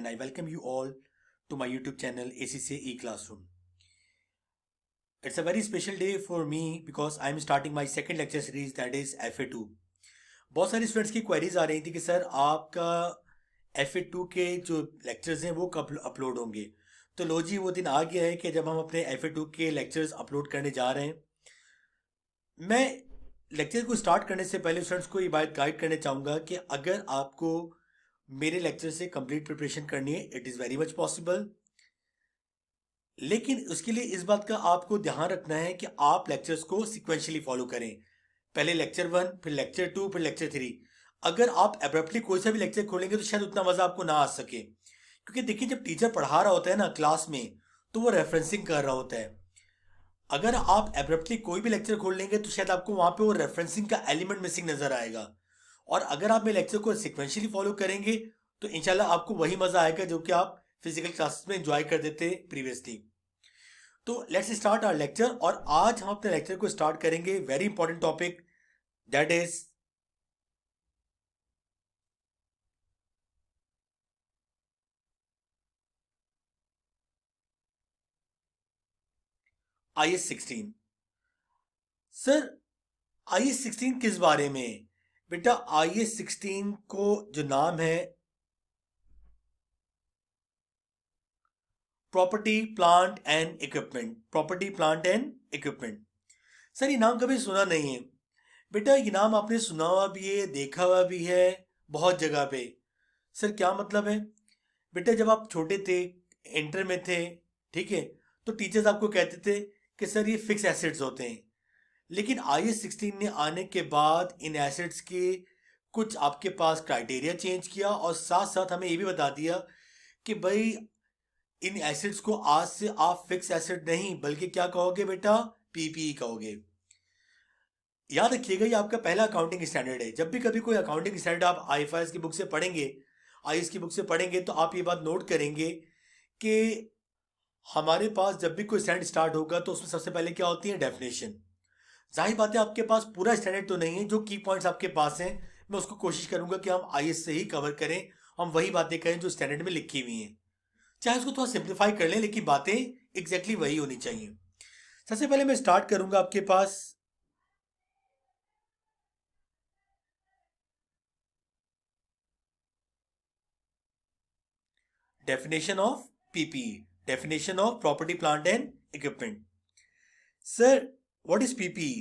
and I welcome you all to my YouTube channel ACCA E-Classroom. It's a very special day for me because I'm starting my second lecture series, that is FA2. बहुत सारे students की queries आ रही थी कि sir आपका FA2 के जो lectures हैं वो कब अपलोड होंगे। तो लो जी, वो दिन आ गया है कि जब हम अपने FA2 के लेक्चर्स अपलोड करने जा रहे हैं। मैं लेक्चर को स्टार्ट करने से पहले स्टूडेंट्स को ये बात गाइड करना चाहूँगा कि अगर आपको मेरे लेक्चर से कंप्लीट प्रिपरेशन करनी है, it is very much possible. लेकिन उसके लिए इस बात का आपको ध्यान रखना है कि आप लेक्चर्स को सिक्वेंशियली फॉलो करें। पहले लेक्चर 1, फिर लेक्चर 2, फिर लेक्चर 3। अगर आप एब्रप्टली कोई सा भी लेक्चर खोलेंगे तो शायद उतना मज़ा आपको ना आ सके, क्योंकि देखिए जब टीचर पढ़ा रहा होता है ना क्लास में, तो वो रेफरेंसिंग कर रहा होता है। अगर आप एब्रप्टली कोई भी लेक्चर खोल लेंगे तो शायद आपको वहां पे वो रेफरेंसिंग का एलिमेंट मिसिंग नजर आएगा। और अगर आप मेरे लेक्चर को सिक्वेंशियली फॉलो करेंगे तो इंशाल्लाह आपको वही मजा आएगा जो कि आप फिजिकल क्लासेस में एंजॉय कर देते प्रीवियसली। तो लेट्स स्टार्ट आवर लेक्चर। और आज हम अपने लेक्चर को स्टार्ट करेंगे very important topic, that is IS-16। Sir, IS-16 किस बारे में? बेटा, IS-16 को जो नाम है property plant and equipment, property plant and equipment. Sir, ये नाम कभी सुना नहीं है। बेटा, ये नाम आपने सुना हुआ भी है, देखा हुआ भी है बहुत जगह पे। सर, क्या मतलब है? बेटा, जब आप छोटे थे, इंटर में थे, ठीक है, तो टीचर्स आपको कहते थे कि सर ये फिक्स एसेट्स होते हैं। लेकिन IS-16 ने आने के बाद इन एसेट्स के कुछ आपके पास क्राइटेरिया चेंज किया और साथ साथ हमें ये भी बता दिया कि भाई इन एसेट्स को आज से आप फिक्स एसेट नहीं बल्कि क्या कहोगे बेटा, PPE कहोगे। याद रखिएगा, ये आपका पहला अकाउंटिंग स्टैंडर्ड है। जब भी कभी कोई अकाउंटिंग स्टैंडर्ड आप IFRS की बुक से पढ़ेंगे, IS की बुक से पढ़ेंगे, तो आप ये बात नोट करेंगे कि हमारे पास जब भी कोई स्टैंडर्ड स्टार्ट होगा तो उसमें सबसे पहले क्या होती है, डेफिनेशन। जाहिर बात है आपके पास पूरा स्टैंडर्ड तो नहीं है, जो की पॉइंट्स आपके पास हैं मैं उसको कोशिश करूंगा कि हम IS से ही कवर करें, हम वही बातें करें जो स्टैंडर्ड में लिखी हुई हैं। चाहे उसको थोड़ा सिंप्लीफाई कर लें, लेकिन बातें एग्जैक्टली वही होनी चाहिए। सबसे पहले मैं स्टार्ट करूंगा आपके पास definition of PPE, definition of property plant and equipment. Sir, what is PPE?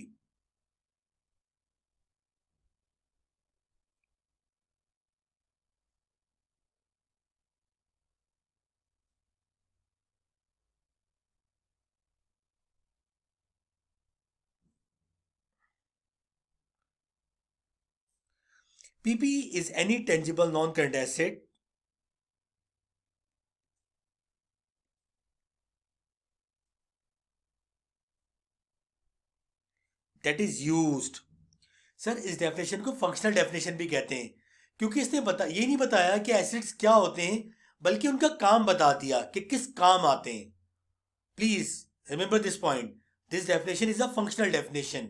PPE is any tangible non-current asset that is used। Sir, इस डेफिनेशन को फंक्शनल डेफिनेशन भी कहते हैं, क्योंकि इसने ये नहीं बताया कि एसिड्स क्या होते हैं, बल्कि उनका काम बता दिया कि किस काम आते हैं। Please remember this point, this definition is a functional definition.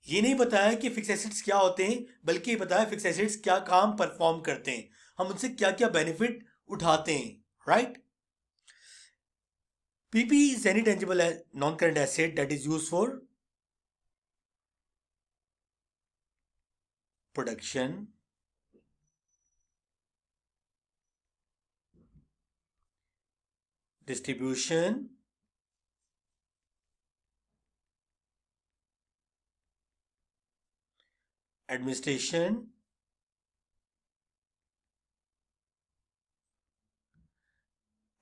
ये नहीं बताया कि फिक्स एसिड्स क्या होते हैं, बल्कि ये बताया फिक्स एसिड्स क्या काम परफॉर्म करते हैं, हम उनसे क्या क्या बेनिफिट उठाते हैं, right? PP is any tangible non-current asset that is used for production, distribution, administration,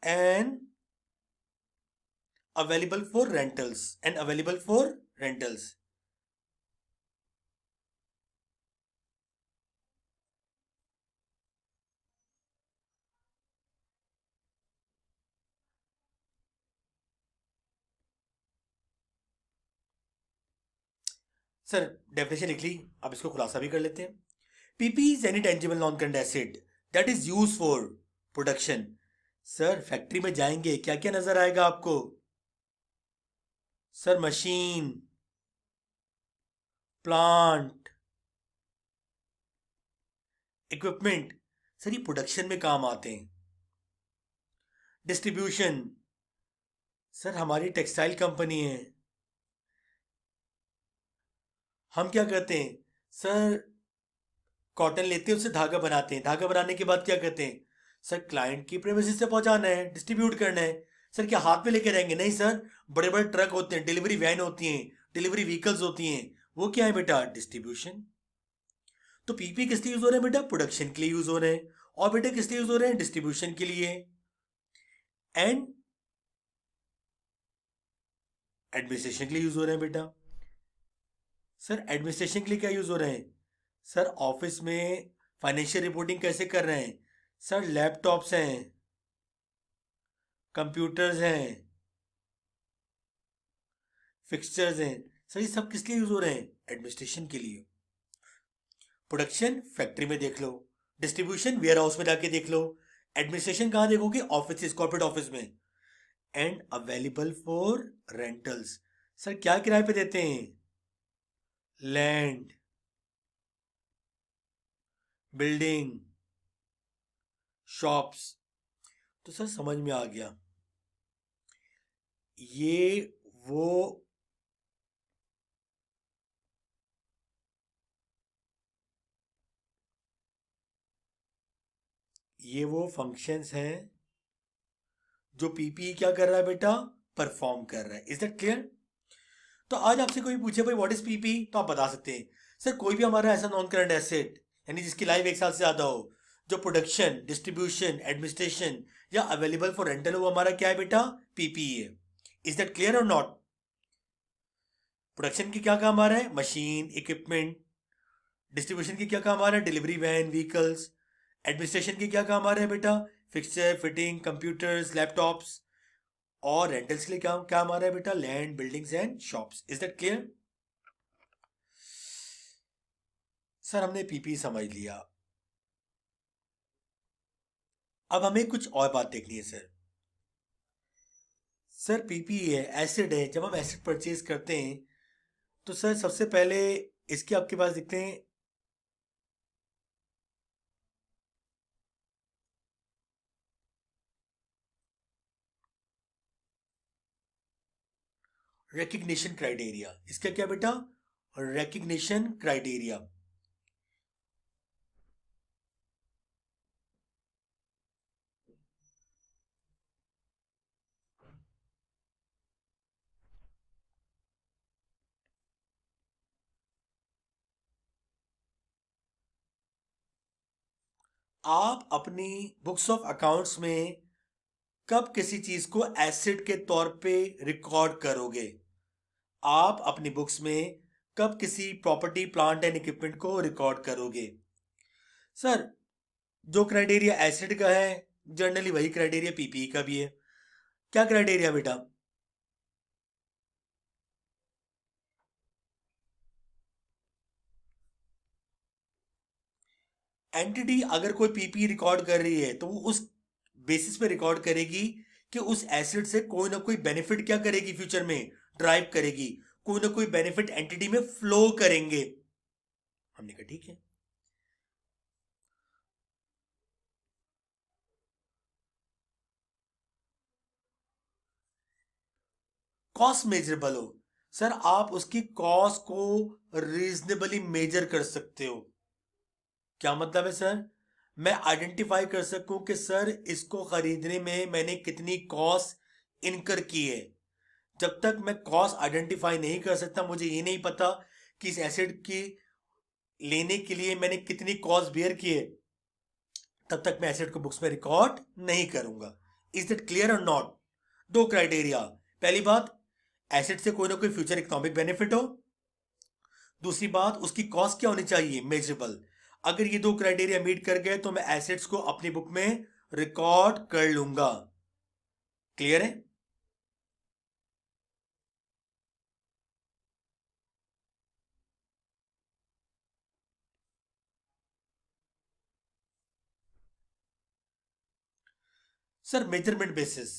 and available for rentals, and available for rentals। Sir, definition लिख ली, अब इसको खुलासा भी कर लेते हैं। PP is any tangible non-current asset that is used for production। Sir, factory में जाएंगे क्या क्या नजर आएगा आपको? Sir, machine, plant, equipment. Sir, ये प्रोडक्शन में काम आते हैं। डिस्ट्रीब्यूशन, सर हमारी टेक्सटाइल कंपनी है, हम क्या करते हैं सर, कॉटन लेते हैं उससे धागा बनाते हैं, धागा बनाने के बाद क्या करते हैं सर, क्लाइंट की प्रेमिसेस से पहुंचाना है, डिस्ट्रीब्यूट करना है। सर क्या हाथ में लेके रहेंगे, नहीं सर, बड़े बड़े ट्रक होते हैं, डिलीवरी वैन होती हैं, डिलीवरी व्हीकल्स होती हैं, वो क्या है बेटा, डिस्ट्रीब्यूशन। तो पीपी किस लिए यूज हो रहे हैं बेटा, प्रोडक्शन के लिए यूज हो रहे हैं, और बेटा किस लिए यूज हो रहे हैं, डिस्ट्रीब्यूशन के लिए, एंड एडमिनिस्ट्रेशन के लिए यूज हो रहे हैं बेटा। सर एडमिनिस्ट्रेशन के लिए क्या यूज हो रहे हैं, सर ऑफिस में फाइनेंशियल रिपोर्टिंग कैसे कर रहे हैं, सर लैपटॉप्स हैं, कंप्यूटर्स हैं, फिक्सचर्स हैं। सर ये सब किस लिए यूज हो रहे हैं, एडमिनिस्ट्रेशन के लिए। प्रोडक्शन फैक्ट्री में देख लो, डिस्ट्रीब्यूशन वेयर हाउस में जाके देख लो, एडमिनिस्ट्रेशन कहाँ देखोगे, ऑफिस, कॉर्पोरेट ऑफिस में। And available for rentals, sir क्या किराए पे देते हैं, लैंड, बिल्डिंग, शॉप्स। तो सर समझ में आ गया, ये वो ये वो फंक्शंस हैं जो पीपीई क्या कर रहा है बेटा, परफॉर्म कर रहा है। Is that clear. तो आज आपसे कोई पूछे भाई व्हाट इज पीपीई, तो आप बता सकते हैं सर कोई भी हमारा ऐसा नॉन करंट एसेट, यानी जिसकी लाइफ 1 साल से ज्यादा हो, जो प्रोडक्शन, डिस्ट्रीब्यूशन, एडमिनिस्ट्रेशन या अवेलेबल फॉर रेंटल हो, वो हमारा क्या है बेटा, पीपीई है। इज दैट क्लियर और नॉट। प्रोडक्शन की क्या काम आ रहा है, मशीन, इक्विपमेंट। डिस्ट्रीब्यूशन की क्या काम आ रहा है, डिलीवरी वैन, व्हीकल्स। एडमिनिस्ट्रेशन की क्या काम आ रहा है बेटा, फिक्सचर, फिटिंग, कंप्यूटर्स, लैपटॉप्स। और रेंटल्स के लिए क्या काम आ रहा है बेटा, land, buildings and shops. Is that clear. Sir हमने पीपी समझ लिया, अब हमें कुछ और बात देखनी है सर। सर पीपी है, एसिड है, जब हम एसिड परचेज करते हैं तो सर सबसे पहले इसके आपके पास दिखते हैं recognition क्राइटेरिया। इसका क्या बेटा, recognition क्राइटेरिया। आप अपनी बुक्स ऑफ अकाउंट्स में कब किसी चीज को एसिड के तौर पे रिकॉर्ड करोगे, आप अपनी बुक्स में कब किसी प्रॉपर्टी, प्लांट एंड इक्विपमेंट को रिकॉर्ड करोगे। सर जो क्राइटेरिया एसिड का है, जनरली वही क्राइटेरिया पीपीई का भी है। क्या क्राइटेरिया बेटा, एंटिटी अगर कोई पीपी रिकॉर्ड कर रही है तो वो उस बेसिस पे रिकॉर्ड करेगी कि उस एसिड से कोई ना कोई बेनिफिट क्या करेगी, फ्यूचर में ड्राइव करेगी, कोई ना कोई बेनिफिट एंटिटी में फ्लो करेंगे। हमने कहा ठीक है। कॉस्ट मेजरेबल हो, सर आप उसकी कॉस्ट को रीजनेबली मेजर कर सकते हो। क्या मतलब है सर, मैं आइडेंटिफाई कर सकूं कि सर इसको खरीदने में मैंने कितनी कॉस्ट इनकर की है। जब तक मैं कॉस्ट आइडेंटिफाई नहीं कर सकता, मुझे ये नहीं पता कि इस एसेट की लेने के लिए मैंने कितनी कॉस्ट बेयर की है, तब तक मैं एसेट को बुक्स में रिकॉर्ड नहीं करूंगा। इज दैट क्लियर और नॉट। दो क्राइटेरिया, पहली बात एसेट से कोई ना कोई फ्यूचर इकोनॉमिक बेनिफिट हो, दूसरी बात उसकी कॉस्ट क्या होनी चाहिए, मेजरेबल। अगर ये दो क्राइटेरिया मीट कर गए तो मैं एसेट्स को अपनी बुक में रिकॉर्ड कर लूंगा। क्लियर है। Sir measurement basis,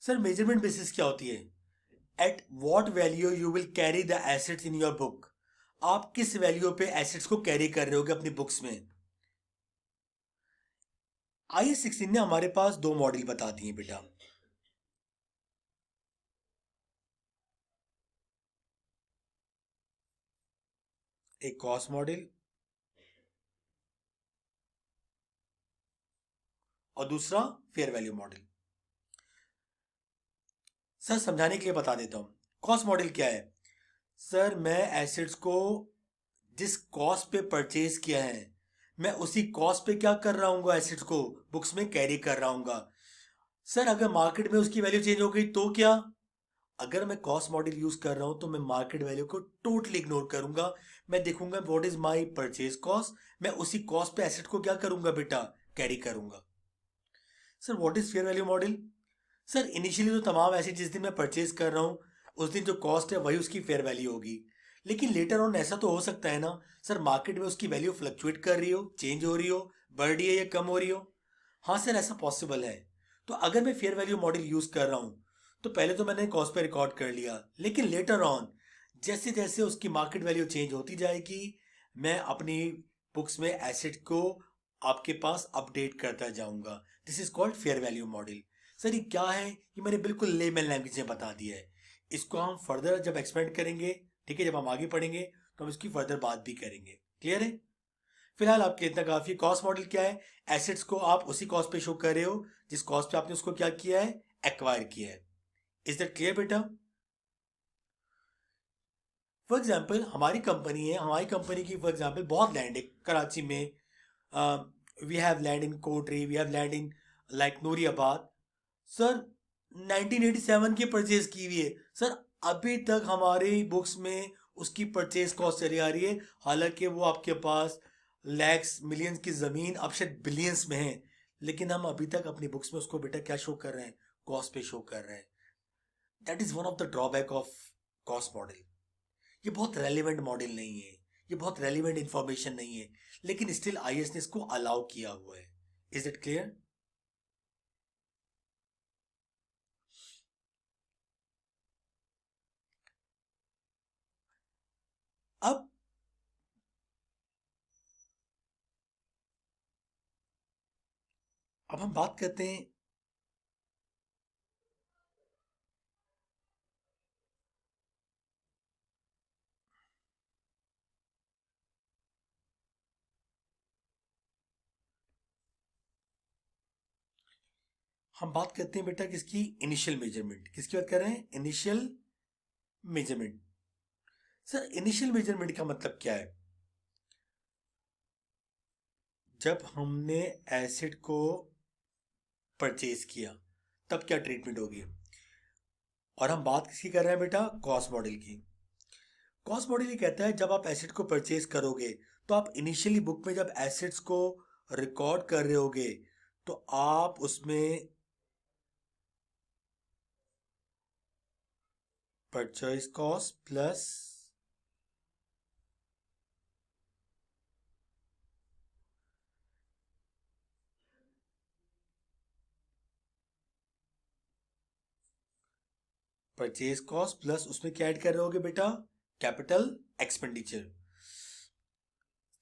sir measurement basis क्या होती है? At what value you will carry the assets in your book. आप किस वैल्यू पे एसेट्स को कैरी कर रहे होगे अपनी बुक्स में। IS 16 ने हमारे पास दो मॉडल बता दिए बेटा। एक कॉस्ट मॉडल और दूसरा फेयर वैल्यू मॉडल। सर समझाने के लिए बता देता हूं। कॉस्ट मॉडल क्या है? सर मैं एसेट्स को जिस कॉस्ट पे परचेज किया है, मैं उसी कॉस्ट पे क्या कर रहा हूँ, एसेट्स को बुक्स में कैरी कर रहा हूँ। सर अगर मार्केट में उसकी वैल्यू चेंज हो गई तो क्या? अगर मैं कॉस्ट मॉडल यूज कर रहा हूं तो मैं मार्केट वैल्यू को टोटली इग्नोर करूंगा। मैं देखूंगा what is my purchase cost, मैं उसी कॉस्ट पे एसेट को क्या करूंगा बेटा, कैरी करूंगा। Sir what is fair value model? Sir initially तो तमाम एसेट जिस दिन मैं परचेज कर रहा हूँ उस दिन जो कॉस्ट है वही उसकी फेयर वैल्यू होगी। लेकिन लेटर ऑन ऐसा तो हो सकता है ना सर, मार्केट में उसकी वैल्यू फ्लक्चुएट कर रही हो, चेंज हो रही हो, बढ़ रही है या कम हो रही हो। हाँ सर ऐसा पॉसिबल है। तो अगर मैं फेयर वैल्यू मॉडल यूज कर रहा हूँ तो पहले तो मैंने कॉस्ट पे रिकॉर्ड कर लिया, लेकिन लेटर ऑन जैसे जैसे उसकी मार्केट वैल्यू चेंज होती जाएगी मैं अपनी बुक्स में एसेट को आपके पास अपडेट करता जाऊंगा। This is called fair value model. Sir ये क्या है, ये मैंने बिल्कुल लेमन लैंग्वेज में बता दिया है। इसको हम फर्दर जब एक्सपेंड करेंगे, ठीक है, जब हम आगे पढ़ेंगे तो हम इसकी फर्दर बात भी करेंगे। क्लियर है? फिलहाल आपके इतना काफी। कॉस्ट मॉडल क्या है? एसेट्स को आप उसी कॉस्ट पे शो कर रहे हो जिस कॉस्ट पे आपने उसको क्या किया है, एक्वायर किया है। इज दैट क्लियर बेटा? फॉर एग्जाम्पल हमारी कंपनी है, हमारी कंपनी की फॉर एग्जाम्पल बहुत लैंड है कराची में। We have land in Kotri, we have land in like Nooriabad. Sir 1987 की परचेज की हुई है। सर अभी तक हमारी बुक्स में उसकी परचेज कॉस्ट चली आ रही है, हालांकि वो आपके पास लैक्स मिलियंस की जमीन अब शायद बिलियंस में है, लेकिन हम अभी तक अपनी बुक्स में उसको बेटा क्या शो कर रहे हैं, कॉस्ट पे शो कर रहे हैं। That is one of the drawback of cost model. ये बहुत रेलिवेंट मॉडल नहीं है, ये बहुत रेलिवेंट इंफॉर्मेशन नहीं है, लेकिन स्टिल IS ने इसको अलाउ किया हुआ है। Is it clear? अब अब हम बात करते हैं। हम बात करते हैं बेटा किसकी, इनिशियल मेजरमेंट। किसकी बात कर रहे हैं? Initial measurement. Sir initial measurement का मतलब क्या है? जब हमने एसिड को परचेज किया तब क्या ट्रीटमेंट होगी। और हम बात किसकी कर रहे हैं बेटा, कॉस्ट मॉडल की। कॉस्ट मॉडल ये कहता है जब आप एसिड को परचेज करोगे तो आप इनिशियली बुक में जब एसिड्स को रिकॉर्ड कर रहे होगे तो आप उसमें purchase cost plus purchase cost plus उसमें क्या ऐड कर रहे होगे बेटा, कैपिटल एक्सपेंडिचर।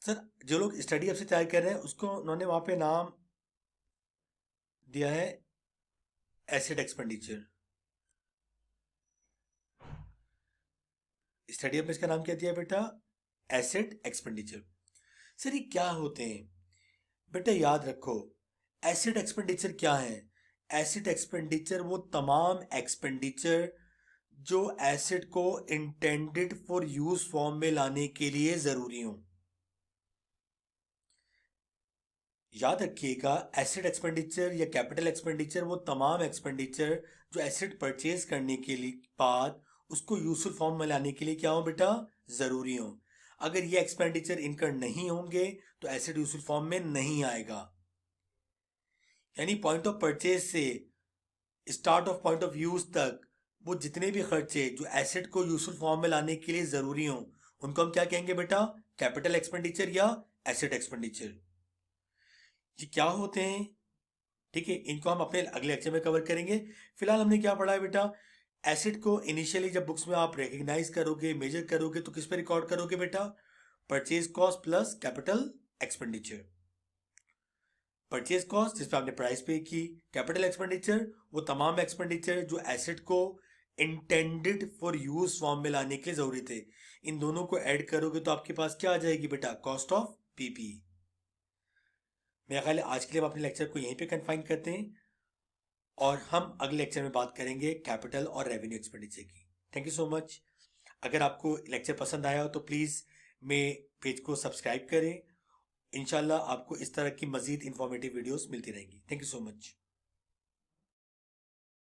सर जो लोग स्टडी अब से तैयार कर रहे हैं उसको उन्होंने वहां पे नाम दिया है एसिड एक्सपेंडिचर। स्टडी अब में इसका नाम क्या दिया है बेटा, एसिड एक्सपेंडिचर। सर ये क्या होते हैं बेटा, याद रखो एसिड एक्सपेंडिचर क्या है। एसिड एक्सपेंडिचर वो तमाम एक्सपेंडिचर जो एसिड को इंटेंडेड फॉर यूज फॉर्म में लाने के लिए जरूरी हो। याद रखिएगा एसिड एक्सपेंडिचर या कैपिटल एक्सपेंडिचर वो तमाम एक्सपेंडिचर जो एसिड परचेज करने के लिए बाद उसको यूजफुल फॉर्म में लाने के लिए क्या हो बेटा, जरूरी हो। अगर ये एक्सपेंडिचर इनकर्ड नहीं होंगे तो एसिड यूजफुल फॉर्म में नहीं आएगा। यानी पॉइंट ऑफ परचेज से start of point of use तक वो जितने भी खर्चे जो एसिड को यूजफुल फॉर्म में लाने के लिए जरूरी हो उनको हम क्या कहेंगे बेटा, कैपिटल एक्सपेंडिचर या एसिड एक्सपेंडिचर। ये क्या होते हैं? ठीक है, इनको हम अपने अगले लेक्चर में कवर करेंगे। फिलहाल हमने क्या पढ़ा है बेटा, एसेट को इनिशियली जब बुक्स में आप रिकग्नाइज करोगे, मेजर करोगे, तो किस पे रिकॉर्ड करोगे बेटा, purchase cost plus capital expenditure. Purchase cost जिस पे आपने प्राइस पे की, कैपिटल एक्सपेंडिचर वो तमाम एक्सपेंडिचर जो एसेट को इंटेंडेड फॉर यूज फॉर्म में लाने के लिए जरूरी थे। इन दोनों को ऐड करोगे तो आपके पास क्या आ जाएगी बेटा, कॉस्ट ऑफ पीपी। मेरा ख्याल है आज के लिए हम अपने लेक्चर को यहीं पे कन्फाइन करते हैं और हम अगले लेक्चर में बात करेंगे कैपिटल और रेवेन्यू एक्सपेंडिचर की। Thank you so much. अगर आपको लेक्चर पसंद आया हो तो प्लीज़ मेरे पेज को सब्सक्राइब करें। इंशाल्लाह आपको इस तरह की मज़ीद इंफॉर्मेटिव वीडियोस मिलती रहेंगी। Thank you so much.